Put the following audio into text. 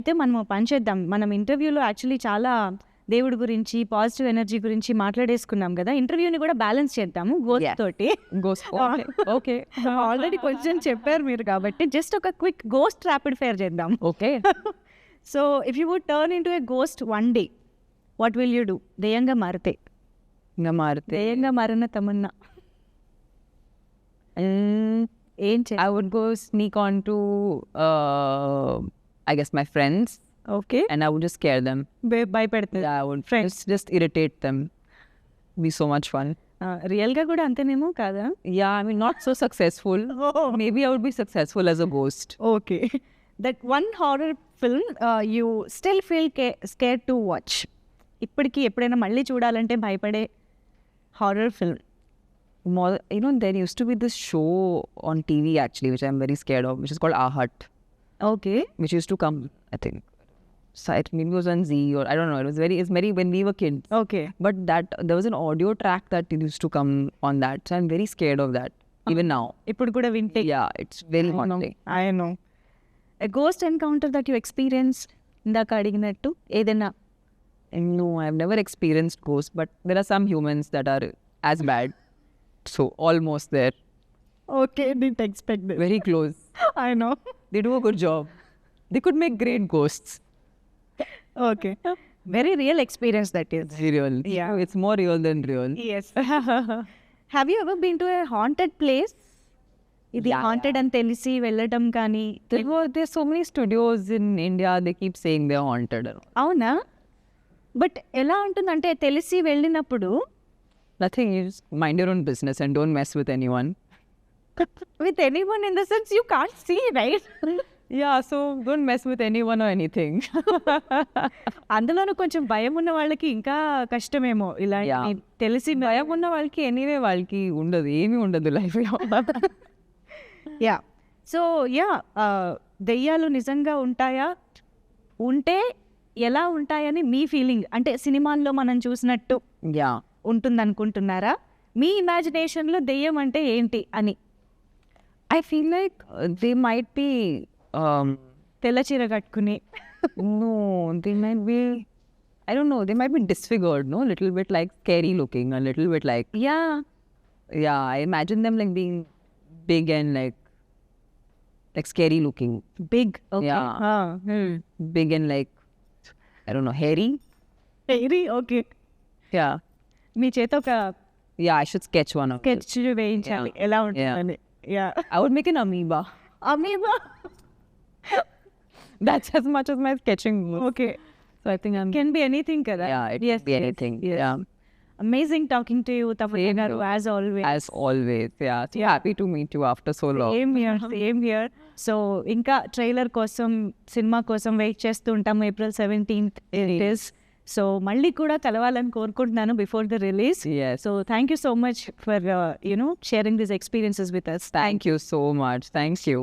అయితే మనం ఓ పని చేద్దాం. మనం ఇంటర్వ్యూలో యాక్చువల్లీ చాలా దేవుడి గురించి, పాజిటివ్ ఎనర్జీ గురించి మాట్లాడేసుకున్నాం గదా! ఇంటర్వ్యూని గూడా బ్యాలెన్స్ చేద్దాము గోస్ట్ Yes. తోటి. Ghost. Okay. Okay. ఆల్రెడీ కొంచెం చెప్పారు మీరు కాబట్టి జస్ట్ ఒక క్విక్ గోస్ట్ ర్యాపిడ్ ఫైర్ చేద్దాం. Okay. So if you would turn into a ghost one day, what will you do? దెయ్యంగా మారితే. ఇంకా మారితే దెయ్యంగా మారిన తమన్నా ఏం చే I would go sneak on to I guess my friends okay. and I would just scare them. భయపెడుతుంది. Yeah, I would Friends. just irritate them. Be so much fun. రియల్గా కూడా అంతేనేమో కాదా? Yeah, I mean not so successful. Maybe I would be successful as a ghost. Okay. That one horror film you still feel scare to watch. ఇప్పటికీ ఎప్పుడైనా మళ్ళీ చూడాలంటే భయపడే horror film. More, you know, there used to be this show on TV actually, which I'm very scared of, which is called Our Hut, okay. which used to come, I think, maybe it was on Z or I don't know. It's very when we were kids. Okay. But that there was an audio track that used to come on that, so I'm very scared of that even now. ఇప్పుడు కూడా వింటే. Yeah, it's very haunting. I know. A ghost encounter that you experience, ఇందాక అడిగినట్టు ఏదైనా. No, I've never experienced ghosts, but there are some humans that are as bad. So almost there, okay. Did expect this. very close. I know. They do a good job. They could make great ghosts. Okay. Very real experience that is. Very real. Yeah. It's more real than real. Yes. Have you ever been to a haunted place? ఇది Yeah, haunted అని తెలిసి వెళ్ళటం కానీ. There's so many studios in India. They keep saying they're haunted. And all. అవునా? But ఎలా ఉంటుందంటే తెలిసి వెళ్ళినప్పుడు Nothing. You just mind your own business and don't mess with anyone. With anyone in the sense you can't see right. Yeah, so don't mess with anyone or anything. అందులోనూ కొంచెం భయం ఉన్న వాళ్ళకి ఇంకా కష్టమేమో ఇలా Yeah. తెలిసి భయం ఉన్న వాళ్ళకి ఎనీవే వాళ్ళకి ఉండదు, ఏమీ ఉండదు లైఫ్లో. యా. సో యా, దెయ్యాలు నిజంగా ఉంటాయా? ఉంటే ఎలా ఉంటాయని మీ ఫీలింగ్? అంటే సినిమాల్లో మనం చూసినట్టు యా, ఉంటుందనుకుంటున్నారా? మీ ఇమాజినేషన్లో దెయ్యం అంటే ఏంటి అని? I feel like they might be తెల్ల చీర కట్టుకుని. no, they might be, I don't know, they might be disfigured, no, little bit like scary looking, a little bit like, yeah. yeah, I imagine them like being big and like scary looking, big. Yeah. big and like, I don't know, hairy. Okay. Yeah, మీ చేత ఒక yeah, I should sketch one of sketch వేయించాలి Yeah. ఎలా ఉంటుందని. Yeah. I would make an amoeba. Amoeba. That's as much as my sketching goes. Okay. So I think I'm, can be anything కదా. yeah, it Yes, could be yes, anything. yes. Yeah, amazing talking to you Tapasya Same గారు, to- as always. as always. Yeah, so happy to meet you after so long. Same here. So ఇంకా trailer కోసం, cinema కోసం wait చేస్తూ ఉంటాము. April 17th it is. So మళ్ళీ కూడా కలవాలని కోరుకుంటున్నాను before the release. Yes. So thank you so much for sharing this experiences with us. Thank you so much. Thank you.